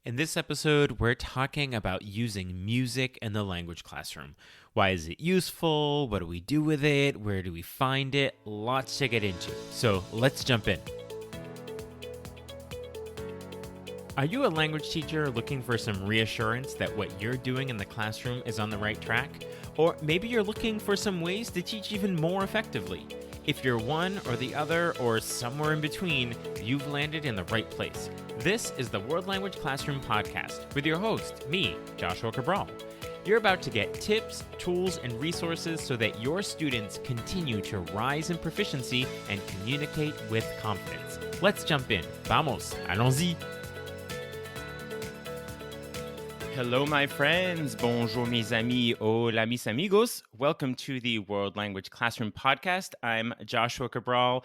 In this episode, we're talking about using music in the language classroom. Why is it useful? What do we do with it? Where do we find it? Lots to get into. So let's jump in. Are you a language teacher looking for some reassurance that what you're doing in the classroom is on the right track? Or maybe you're looking for some ways to teach even more effectively. If you're one or the other or somewhere in between, you've landed in the right place. This is the World Language Classroom Podcast with your host, me, Joshua Cabral. You're about to get tips, tools, and resources so that your students continue to rise in proficiency and communicate with confidence. Let's jump in. Vamos, allons-y. Hello, my friends. Bonjour, mes amis. Hola, mis amigos. Welcome to the World Language Classroom Podcast. I'm Joshua Cabral,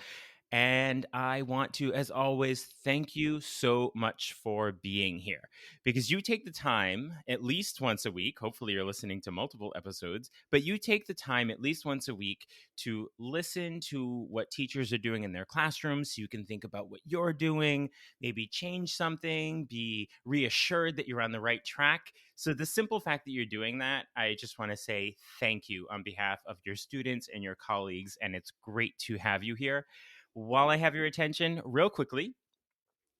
and I want to, as always, thank you so much for being here because you take the time at least once a week. Hopefully, you're listening to multiple episodes, but you take the time at least once a week to listen to what teachers are doing in their classrooms so you can think about what you're doing, maybe change something, be reassured that you're on the right track. So the simple fact that you're doing that, I just want to say thank you on behalf of your students and your colleagues, and it's great to have you here. While I have your attention, real quickly,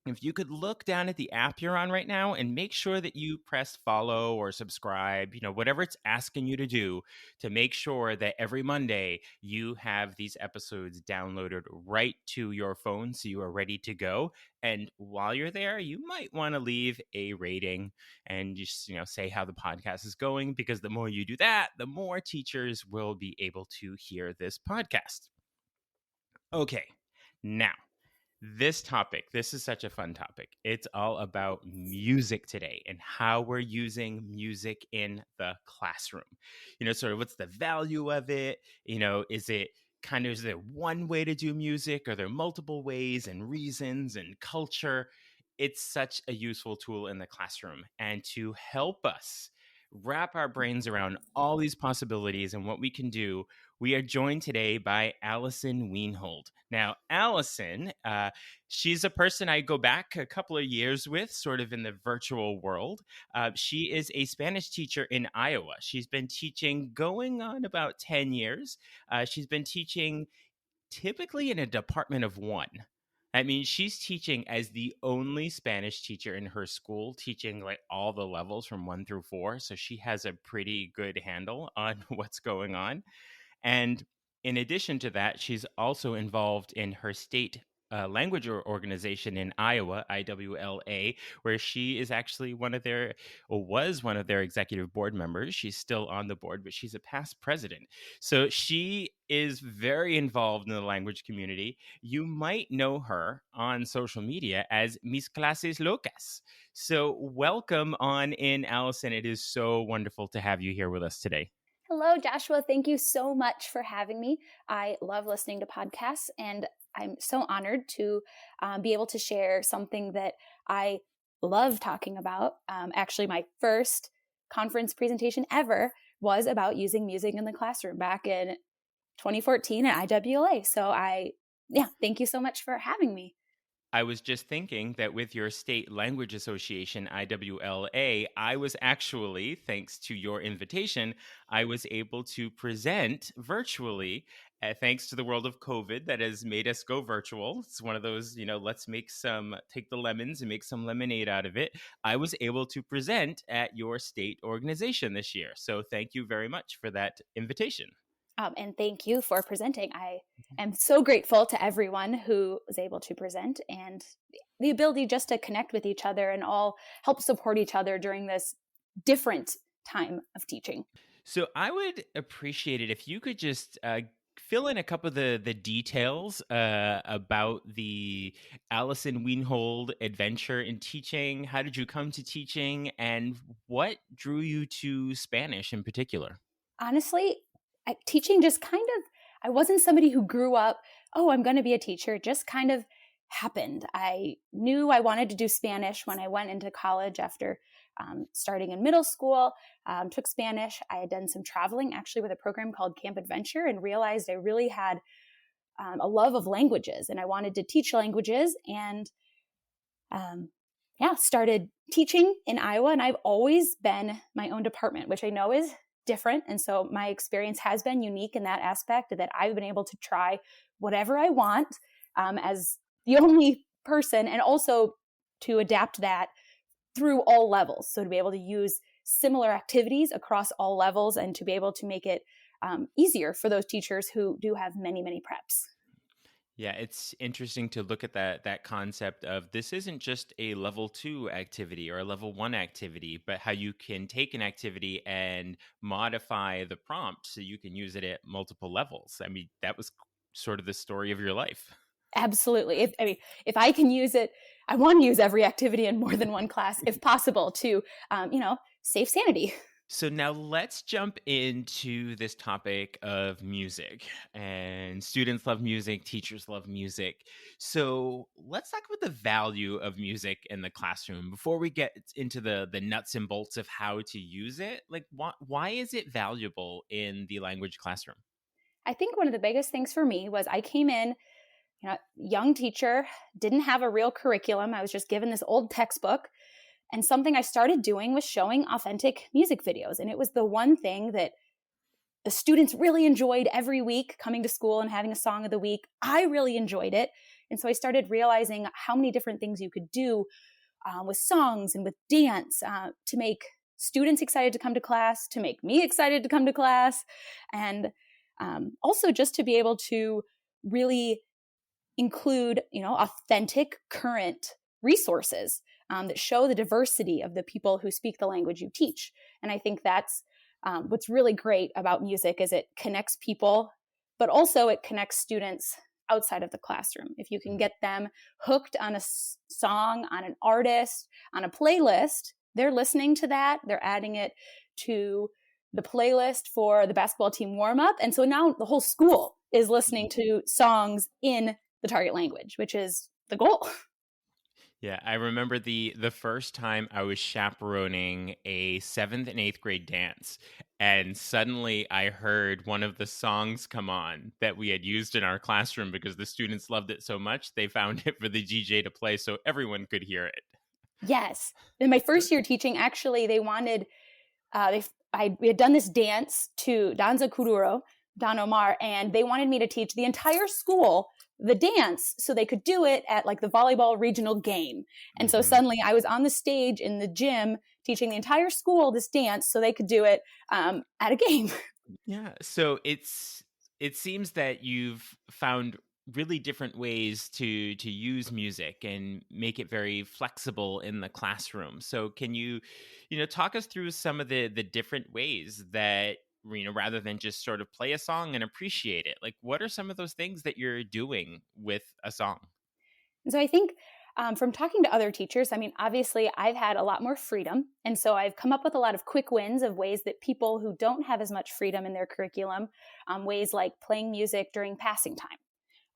if you could look down at the app you're on right now and make sure that you press follow or subscribe, whatever it's asking you to do to make sure that every Monday you have these episodes downloaded right to your phone so you are ready to go. And while you're there, you might want to leave a rating and just, say how the podcast is going, because the more you do that, the more teachers will be able to hear this podcast. Okay, now, this is such a fun topic. It's all about music today and how we're using music in the classroom. Sort of what's the value of it? Is there one way to do music? Are there multiple ways and reasons and culture? It's such a useful tool in the classroom. And to help us wrap our brains around all these possibilities and what we can do, we are joined today by Allison Wienhold. Now, Allison, she's a person I go back a couple of years with, sort of in the virtual world. She is a Spanish teacher in Iowa. She's been teaching going on about 10 years. She's been teaching typically in a department of one. I mean, she's teaching as the only Spanish teacher in her school, teaching like all the levels from 1 through 4. So she has a pretty good handle on what's going on. And in addition to that, she's also involved in her state language organization in Iowa, IWLA, where she is actually was one of their executive board members. She's still on the board, but she's a past president. So she is very involved in the language community. You might know her on social media as Mis Clases Locas. So welcome on in, Allison. It is so wonderful to have you here with us today. Hello, Joshua. Thank you so much for having me. I love listening to podcasts, and I'm so honored to be able to share something that I love talking about. Actually, my first conference presentation ever was about using music in the classroom back in 2014 at IWLA. So thank you so much for having me. I was just thinking that with your state language association, IWLA, I was actually, thanks to your invitation, I was able to present virtually, thanks to the world of COVID that has made us go virtual. It's one of those, let's take the lemons and make some lemonade out of it. I was able to present at your state organization this year. So thank you very much for that invitation. And thank you for presenting. I am so grateful to everyone who was able to present, and the ability just to connect with each other and all help support each other during this different time of teaching. So I would appreciate it if you could just fill in a couple of the details about the Allison Wienhold adventure in teaching. How did you come to teaching, and what drew you to Spanish in particular? Honestly, teaching just I wasn't somebody who grew up, I'm going to be a teacher. It just kind of happened. I knew I wanted to do Spanish when I went into college after starting in middle school, took Spanish. I had done some traveling actually with a program called Camp Adventure and realized I really had a love of languages and I wanted to teach languages. And started teaching in Iowa. And I've always been my own department, which I know is different. And so my experience has been unique in that aspect, that I've been able to try whatever I want as the only person, and also to adapt that through all levels. So to be able to use similar activities across all levels, and to be able to make it easier for those teachers who do have many, many preps. Yeah, it's interesting to look at that concept of this isn't just a level 2 activity or a level 1 activity, but how you can take an activity and modify the prompt so you can use it at multiple levels. I mean, that was sort of the story of your life. Absolutely. If I can use it, I want to use every activity in more than one class, if possible, to save sanity. So now let's jump into this topic of music. And students love music, teachers love music. So let's talk about the value of music in the classroom before we get into the nuts and bolts of how to use it. Like, why is it valuable in the language classroom? I think one of the biggest things for me was I came in, young teacher, didn't have a real curriculum. I was just given this old textbook. And something I started doing was showing authentic music videos. And it was the one thing that the students really enjoyed every week, coming to school and having a song of the week. I really enjoyed it. And so I started realizing how many different things you could do with songs and with dance to make students excited to come to class, to make me excited to come to class, and also just to be able to really include, authentic current resources that show the diversity of the people who speak the language you teach. And I think that's what's really great about music, is it connects people, but also it connects students outside of the classroom. If you can get them hooked on a song, on an artist, on a playlist, they're listening to that, they're adding it to the playlist for the basketball team warm up. And so now the whole school is listening to songs in the target language, which is the goal. Yeah, I remember the first time I was chaperoning a 7th and 8th grade dance, and suddenly I heard one of the songs come on that we had used in our classroom because the students loved it so much, they found it for the DJ to play so everyone could hear it. Yes. In my first year teaching, actually, they wanted, we had done this dance to Danza Kuduro, Don Omar, and they wanted me to teach the entire school the dance so they could do it at like the volleyball regional game. And so suddenly I was on the stage in the gym teaching the entire school this dance so they could do it at a game. Yeah, so it seems that you've found really different ways to use music and make it very flexible in the classroom. So can you talk us through some of the different ways that rather than just sort of play a song and appreciate it. Like what are some of those things that you're doing with a song? And so I think from talking to other teachers, I mean, obviously I've had a lot more freedom. And so I've come up with a lot of quick wins of ways that people who don't have as much freedom in their curriculum, ways like playing music during passing time,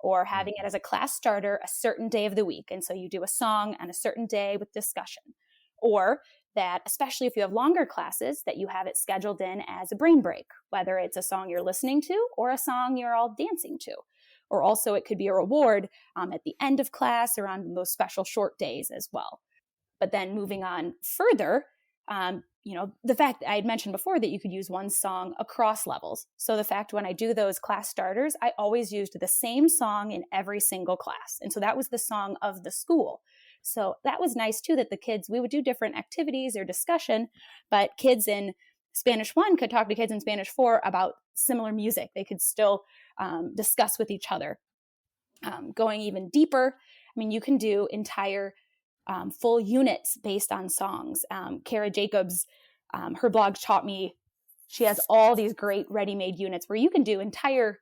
or having it as a class starter a certain day of the week. And so you do a song on a certain day with discussion. Or that, especially if you have longer classes, that you have it scheduled in as a brain break, whether it's a song you're listening to or a song you're all dancing to. Or also it could be a reward at the end of class or on those special short days as well. But then moving on further, the fact I had mentioned before that you could use one song across levels. So the fact when I do those class starters, I always used the same song in every single class. And so that was the song of the school. So that was nice too, that the kids, we would do different activities or discussion, but kids in Spanish 1 could talk to kids in Spanish 4 about similar music. They could still discuss with each other. Going even deeper, I mean, you can do entire full units based on songs. Kara Jacobs, her blog taught me, she has all these great ready-made units where you can do entire,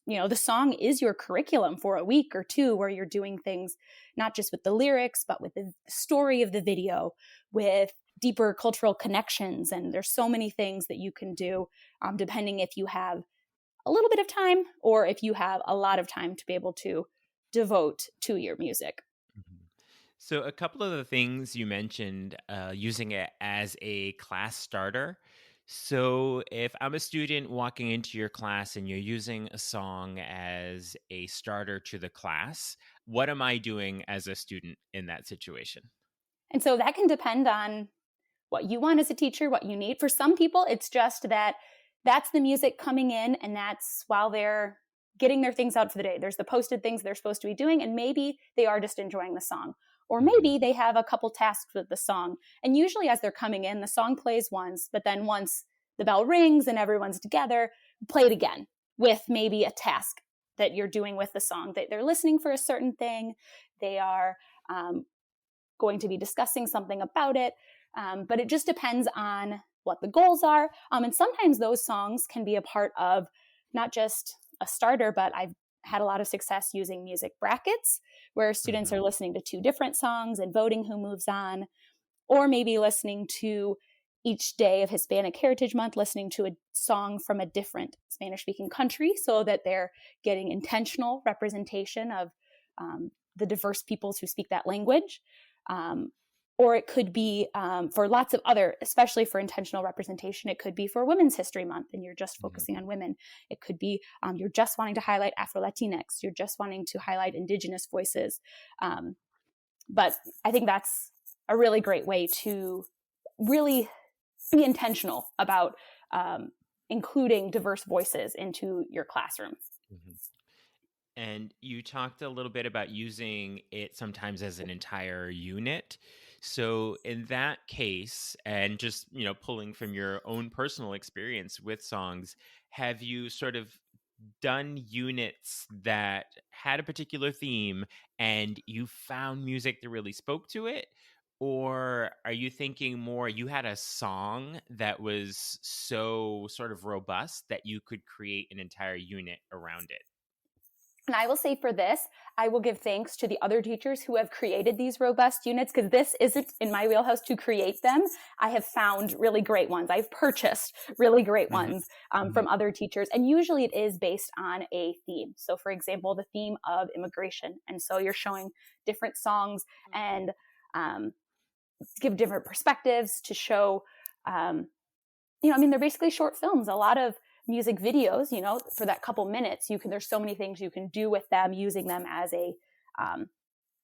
the song is your curriculum for a week or two, where you're doing things not just with the lyrics, but with the story of the video, with deeper cultural connections. And there's so many things that you can do depending if you have a little bit of time or if you have a lot of time to be able to devote to your music. Mhm. So, a couple of the things you mentioned, using it as a class starter. So, if I'm a student walking into your class and you're using a song as a starter to the class, what am I doing as a student in that situation? And so that can depend on what you want as a teacher, what you need. For some people, it's just that that's the music coming in, and that's while they're getting their things out for the day. There's the posted things they're supposed to be doing, and maybe they are just enjoying the song. Or Mm-hmm. maybe they have a couple tasks with the song. And usually as they're coming in, the song plays once, but then once the bell rings and everyone's together, play it again with maybe a task that you're doing with the song. They're listening for a certain thing. They are going to be discussing something about it. But it just depends on what the goals are. And sometimes those songs can be a part of not just a starter, but I've had a lot of success using music brackets where students Mm-hmm. are listening to two different songs and voting who moves on, or maybe listening to each day of Hispanic Heritage Month, listening to a song from a different Spanish speaking country so that they're getting intentional representation of the diverse peoples who speak that language. Or it could be for lots of other, especially for intentional representation, it could be for Women's History Month and you're just Mm-hmm. focusing on women. It could be you're just wanting to highlight Afro-Latinx, you're just wanting to highlight Indigenous voices. But I think that's a really great way to really be intentional about including diverse voices into your classroom. Mm-hmm. And you talked a little bit about using it sometimes as an entire unit. So in that case, and just, pulling from your own personal experience with songs, have you sort of done units that had a particular theme and you found music that really spoke to it? Or are you thinking more you had a song that was so sort of robust that you could create an entire unit around it? And I will say for this, I will give thanks to the other teachers who have created these robust units because this isn't in my wheelhouse to create them. I have found really great ones. I've purchased really great Mm-hmm. ones Mm-hmm. from other teachers. And usually it is based on a theme. So, for example, the theme of immigration. And so you're showing different songs and give different perspectives to show, they're basically short films. A lot of music videos, for that couple minutes, there's so many things you can do with them, using them as a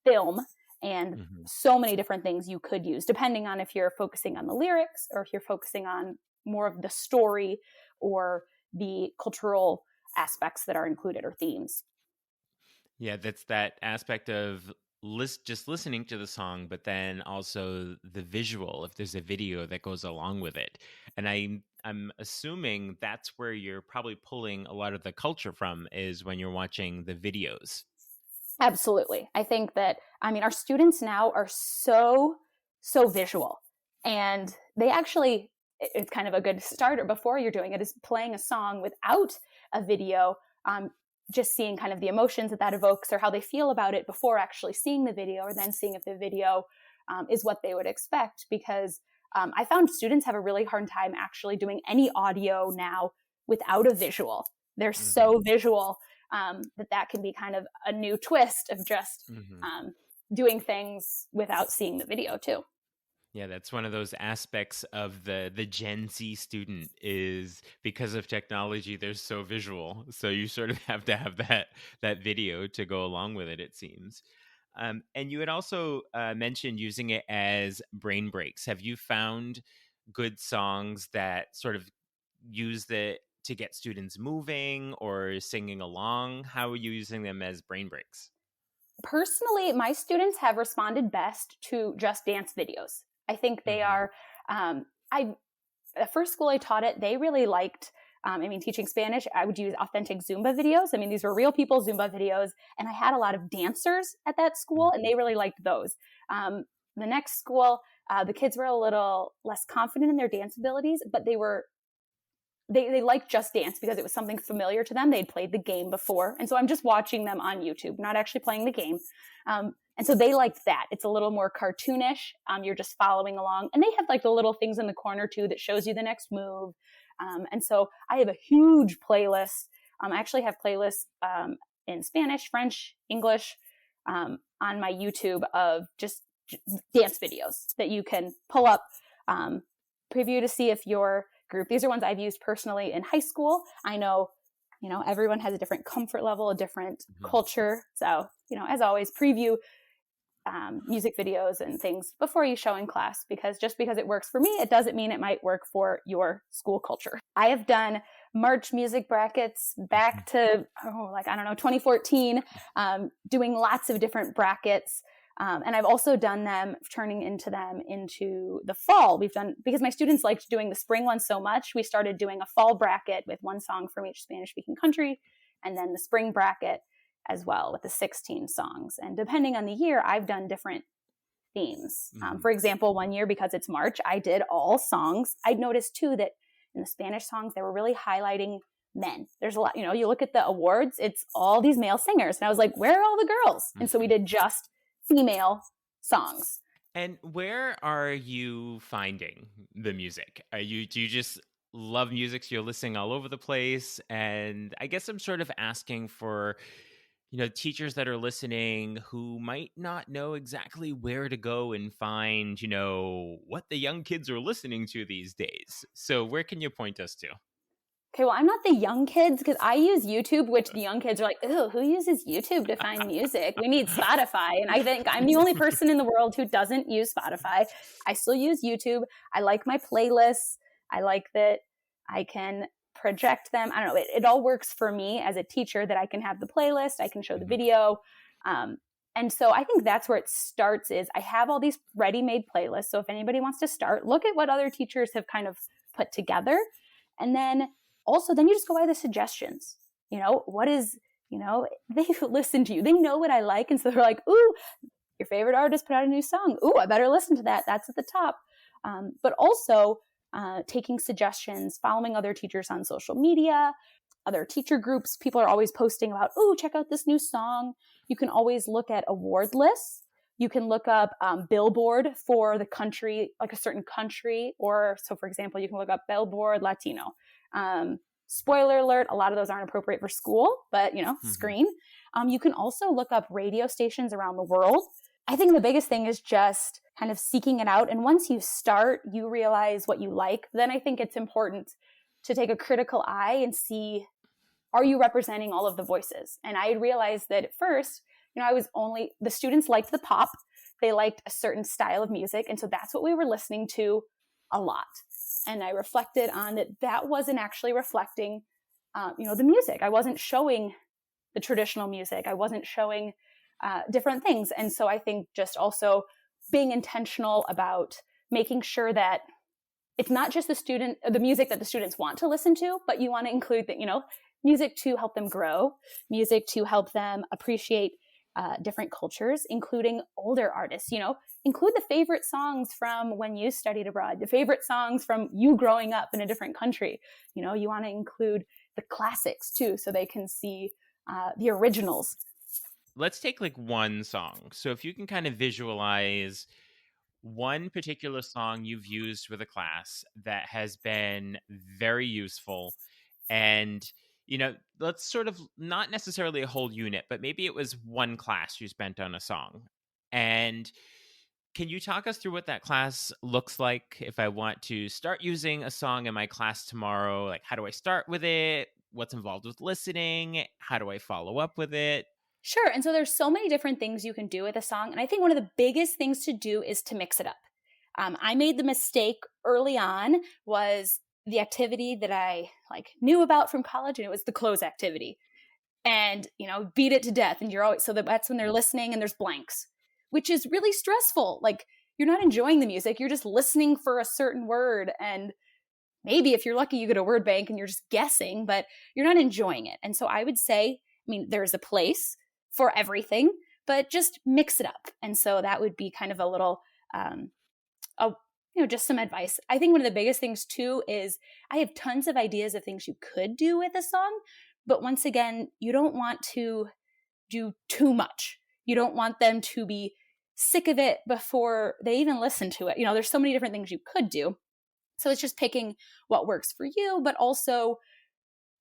film, and Mm-hmm. so many different things you could use depending on if you're focusing on the lyrics or if you're focusing on more of the story or the cultural aspects that are included or themes. Yeah, that's that aspect of just listening to the song, but then also the visual, if there's a video that goes along with it. And I'm assuming that's where you're probably pulling a lot of the culture from, is when you're watching the videos. Absolutely. I think that, our students now are so visual, and they actually, it's kind of a good starter before you're doing it, is playing a song without a video, just seeing kind of the emotions that evokes or how they feel about it before actually seeing the video, or then seeing if the video is what they would expect. Because I found students have a really hard time actually doing any audio now without a visual. They're Mm-hmm. so visual that can be kind of a new twist of just Mm-hmm. doing things without seeing the video too. Yeah, that's one of those aspects of the Gen Z student, is because of technology, they're so visual. So you sort of have to have that video to go along with it, it seems. And you had also mentioned using it as brain breaks. Have you found good songs that sort of use the to get students moving or singing along? How are you using them as brain breaks? Personally, my students have responded best to just dance videos. I think they Mm-hmm. are. I The first school I taught at, they really liked. Teaching Spanish, I would use authentic Zumba videos. These were real people Zumba videos, and I had a lot of dancers at that school, and Mm-hmm. they really liked those. The next school, the kids were a little less confident in their dance abilities, but they liked Just Dance because it was something familiar to them. They'd played the game before. And so I'm just watching them on YouTube, not actually playing the game. And so they liked that. It's a little more cartoonish. You're just following along. And they have like the little things in the corner too that shows you the next move. And so I have a huge playlist. I actually have playlists in Spanish, French, English on my YouTube of just dance videos that you can pull up, preview to see if your group. These are ones I've used personally in high school. I know, everyone has a different comfort level, a different Mm-hmm. culture. So, as always, preview music videos and things before you show in class, because just because it works for me, it doesn't mean it might work for your school culture. I have done March music brackets back to, 2014, doing lots of different brackets. And I've also done them, turning them into the fall. Because my students liked doing the spring one so much, we started doing a fall bracket with one song from each Spanish-speaking country, and then the spring bracket as well with the 16 songs. And depending on the year, I've done different themes. For example, one year, because it's March, I did all songs. I noticed too that in the Spanish songs, they were really highlighting men. There's a lot, you look at the awards, it's all these male singers. And I was like, where are all the girls? And so we did just female songs. And where are you finding the music? Do you just love music, so you're listening all over the place? And I guess I'm sort of asking for, teachers that are listening who might not know exactly where to go and find, what the young kids are listening to these days. So where can you point us to? Okay, well, I'm not the young kids, because I use YouTube, which the young kids are like, "Ew, who uses YouTube to find music? We need Spotify." And I think I'm the only person in the world who doesn't use Spotify. I still use YouTube. I like my playlists. I like that I can project them. I don't know. It all works for me as a teacher, that I can have the playlist, I can show the video. And so I think that's where it starts. Is I have all these ready-made playlists. So if anybody wants to start, look at what other teachers have kind of put together. And then you just go by the suggestions. They listen to you. They know what I like. And so they're like, ooh, your favorite artist put out a new song. Ooh, I better listen to that. That's at the top. But also taking suggestions, following other teachers on social media, other teacher groups. People are always posting about, ooh, check out this new song. You can always look at award lists. You can look up Billboard for the country, like a certain country. Or so, for example, you can look up Billboard Latino. Spoiler alert, a lot of those aren't appropriate for school, but screen. You can also look up radio stations around the world. I think the biggest thing is just kind of seeking it out. And once you start, you realize what you like. Then I think it's important to take a critical eye and see, are you representing all of the voices? And I realized that at first, the students liked the pop. They liked a certain style of music. And so that's what we were listening to a lot. And I reflected on that wasn't actually reflecting, the music. I wasn't showing the traditional music. I wasn't showing different things. And so I think just also being intentional about making sure that it's not just the music that the students want to listen to, but you want to include music to help them grow, music to help them appreciate different cultures, including older artists. Include the favorite songs from when you studied abroad, the favorite songs from you growing up in a different country. You want to include the classics too, so they can see the originals. Let's take one song. So if you can kind of visualize one particular song you've used with a class that has been very useful, and let's sort of not necessarily a whole unit, but maybe it was one class you spent on a song. And can you talk us through what that class looks like? If I want to start using a song in my class tomorrow, how do I start with it? What's involved with listening? How do I follow up with it? Sure. And so there's so many different things you can do with a song. And I think one of the biggest things to do is to mix it up. I made the mistake early on, was the activity that I knew about from college, and it was the close activity. And, beat it to death. And that's when they're listening and there's blanks, which is really stressful. You're not enjoying the music. You're just listening for a certain word. And maybe if you're lucky, you get a word bank and you're just guessing, but you're not enjoying it. And so I would say, there's a place for everything, but just mix it up. And so that would be kind of a little, just some advice. I think one of the biggest things too is I have tons of ideas of things you could do with a song, but once again, you don't want to do too much. You don't want them to be sick of it before they even listen to it. There's so many different things you could do. So it's just picking what works for you, but also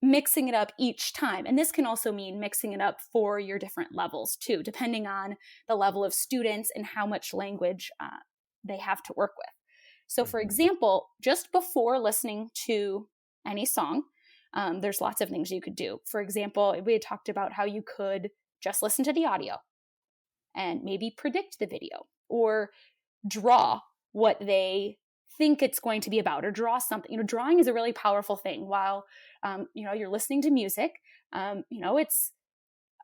mixing it up each time. And this can also mean mixing it up for your different levels too, depending on the level of students and how much language they have to work with. So for example, just before listening to any song, there's lots of things you could do. For example, we had talked about how you could just listen to the audio. and maybe predict the video or draw what they think it's going to be about, or draw something. Drawing is a really powerful thing. While you're listening to music, it's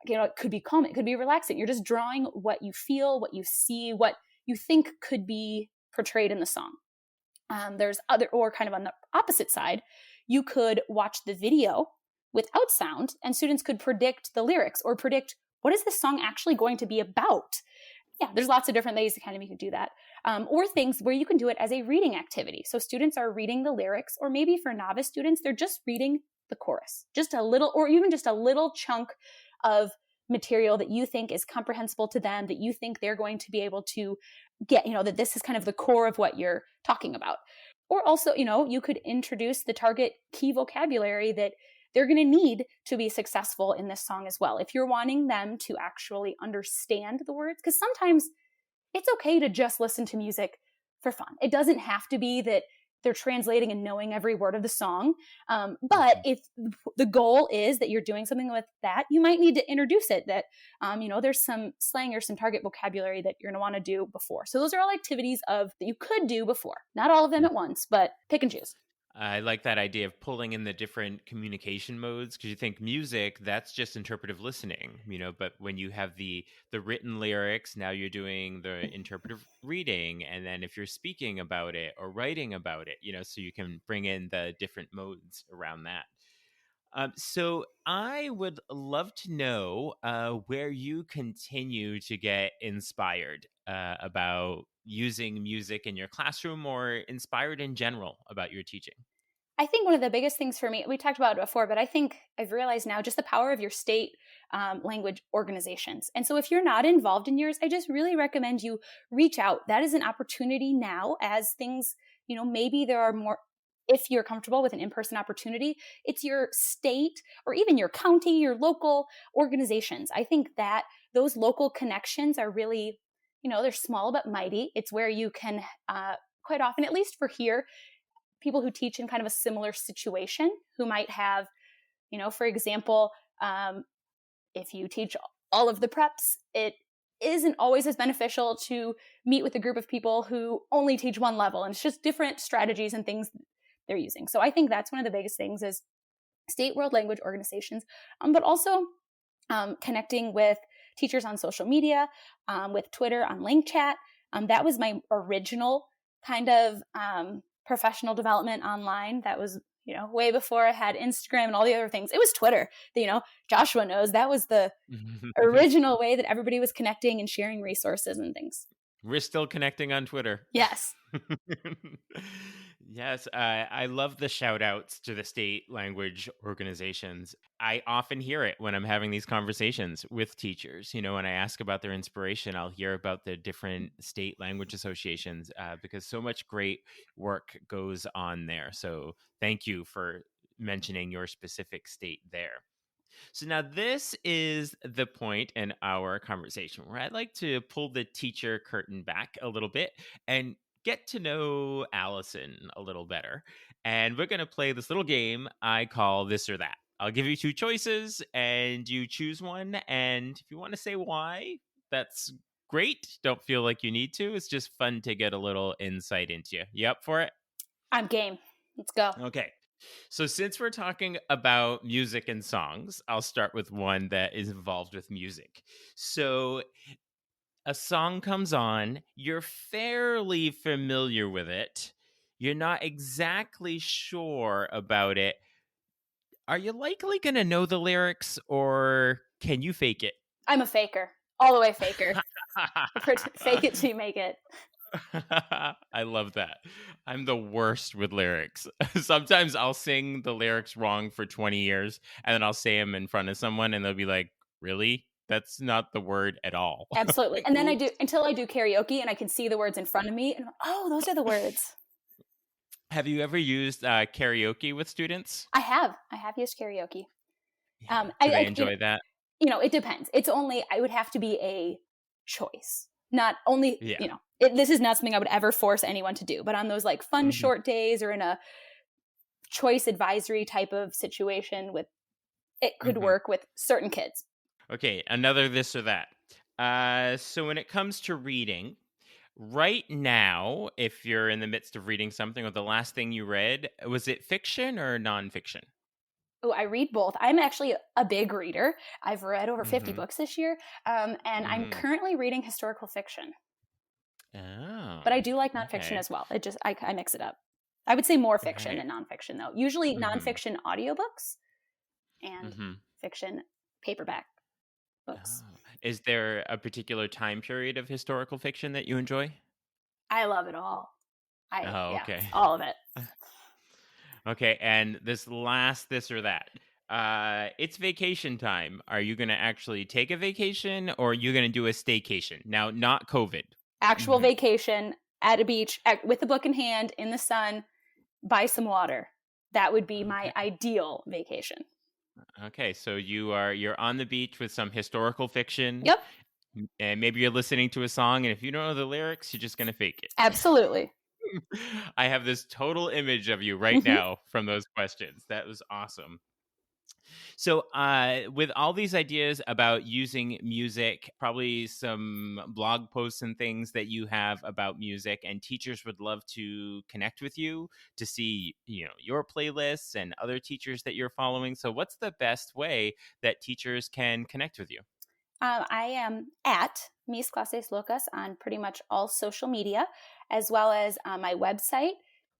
it could be calm, it could be relaxing. You're just drawing what you feel, what you see, what you think could be portrayed in the song. There's other, or kind of on the opposite side, you could watch the video without sound, and students could predict the lyrics or predict what is this song actually going to be about. Yeah, there's lots of different ways to kind of you can do that. Or things where you can do it as a reading activity. So students are reading the lyrics, or maybe for novice students, they're just reading the chorus, just a little, or even just a little chunk of material that you think is comprehensible to them, that you think they're going to be able to get, that this is kind of the core of what you're talking about. Or also, you could introduce the target key vocabulary that they're going to need to be successful in this song as well. If you're wanting them to actually understand the words, because sometimes it's okay to just listen to music for fun. It doesn't have to be that they're translating and knowing every word of the song. But if the goal is that you're doing something with that, you might need to introduce it, that, there's some slang or some target vocabulary that you're going to want to do before. So those are all activities that you could do before. Not all of them at once, but pick and choose. I like that idea of pulling in the different communication modes, because you think music, that's just interpretive listening, but when you have the written lyrics, now you're doing the interpretive reading. And then if you're speaking about it or writing about it, so you can bring in the different modes around that. So I would love to know where you continue to get inspired about using music in your classroom, or inspired in general about your teaching. I think one of the biggest things for me, we talked about it before, but I think I've realized now just the power of your state language organizations. And so if you're not involved in yours, I just really recommend you reach out. That is an opportunity now, as things, maybe there are more, if you're comfortable with an in-person opportunity, it's your state or even your county, your local organizations. I think that those local connections are really, they're small but mighty. It's where you can quite often, at least for here, people who teach in kind of a similar situation, who might have, for example, if you teach all of the preps, it isn't always as beneficial to meet with a group of people who only teach one level, and it's just different strategies and things they're using. So I think that's one of the biggest things is state world language organizations, but also connecting with teachers on social media, with Twitter, on Link Chat. That was my original kind of professional development online. That was, way before I had Instagram and all the other things. It was Twitter. Joshua knows that was the original way that everybody was connecting and sharing resources and things. We're still connecting on Twitter. Yes. Yes, I love the shout outs to the state language organizations. I often hear it when I'm having these conversations with teachers. When I ask about their inspiration, I'll hear about the different state language associations because so much great work goes on there. So thank you for mentioning your specific state there. So now this is the point in our conversation where I'd like to pull the teacher curtain back a little bit and get to know Allison a little better. And we're going to play this little game I call This or That. I'll give you two choices and you choose one. And if you want to say why, that's great. Don't feel like you need to. It's just fun to get a little insight into you. You up for it? I'm game. Let's go. Okay. So since we're talking about music and songs, I'll start with one that is involved with music. So a song comes on, you're fairly familiar with it, you're not exactly sure about it. Are you likely going to know the lyrics, or can you fake it? I'm a faker. All the way faker. Fake it till you make it. I love that. I'm the worst with lyrics. Sometimes I'll sing the lyrics wrong for 20 years, and then I'll say them in front of someone, and they'll be like, really? That's not the word at all. Absolutely. And then I do, until I do karaoke and I can see the words in front of me, and oh, those are the words. Have you ever used karaoke with students? I have used karaoke. Yeah. Do they enjoy that? It depends. It's only, I would have to be a choice. Not only, this is not something I would ever force anyone to do, but on those like fun short days or in a choice advisory type of situation, it could work with certain kids. Okay, another this or that. So when it comes to reading, right now, if you're in the midst of reading something or the last thing you read, was it fiction or nonfiction? Oh, I read both. I'm actually a big reader. I've read over 50 Mm-hmm. books this year, and I'm Mm-hmm. currently reading historical fiction. Oh, But I do like nonfiction okay. as well. I mix it up. I would say more fiction Right. than nonfiction, though. Usually Mm-hmm. nonfiction audiobooks and Mm-hmm. fiction paperback books. Oh. Is there a particular time period of historical fiction that you enjoy? I love it all. Oh, Yeah, okay. all of it. Okay, and this or that. It's vacation time. Are you going to actually take a vacation or are you going to do a staycation? Now, not COVID. Actual Hmm. vacation at a beach with a book in hand in the sun by some water. That would be my Okay. ideal vacation. Okay, so you're on the beach with some historical fiction Yep, and maybe you're listening to a song and if you don't know the lyrics, you're just going to fake it. absolutely. I have this total image of you right Hmm. now from those questions. That was awesome. So, with all these ideas about using music, probably some blog posts and things that you have about music, and teachers would love to connect with you to see, your playlists and other teachers that you're following. So, what's the best way that teachers can connect with you? I am at Mis Clases Locas on pretty much all social media, as well as my website,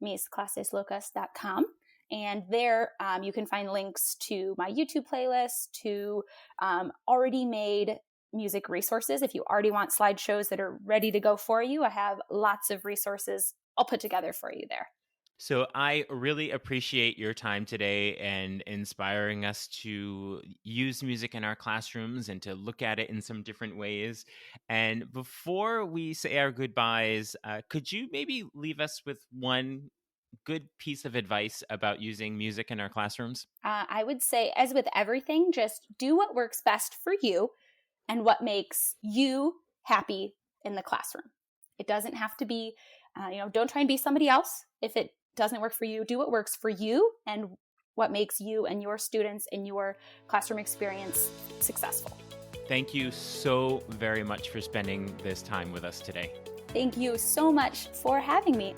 misclaseslocas.com. And there you can find links to my YouTube playlist, to already made music resources. If you already want slideshows that are ready to go for you, I have lots of resources I'll put together for you there. So I really appreciate your time today and inspiring us to use music in our classrooms and to look at it in some different ways. And before we say our goodbyes, could you maybe leave us with one good piece of advice about using music in our classrooms? I would say, as with everything, just do what works best for you and what makes you happy in the classroom. It doesn't have to be, don't try and be somebody else. If it doesn't work for you, do what works for you and what makes you and your students and your classroom experience successful. Thank you so very much for spending this time with us today. Thank you so much for having me.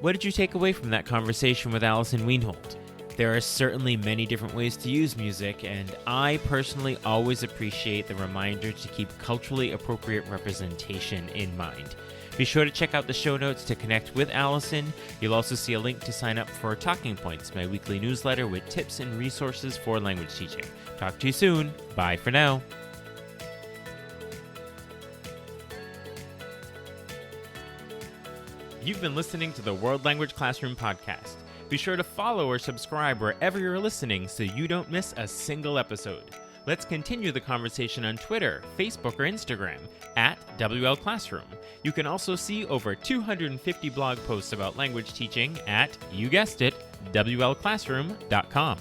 What did you take away from that conversation with Allison Wienhold? There are certainly many different ways to use music, and I personally always appreciate the reminder to keep culturally appropriate representation in mind. Be sure to check out the show notes to connect with Allison. You'll also see a link to sign up for Talking Points, my weekly newsletter with tips and resources for language teaching. Talk to you soon. Bye for now. You've been listening to the World Language Classroom podcast. Be sure to follow or subscribe wherever you're listening so you don't miss a single episode. Let's continue the conversation on Twitter, Facebook, or Instagram at WL Classroom. You can also see over 250 blog posts about language teaching at, you guessed it, WLClassroom.com.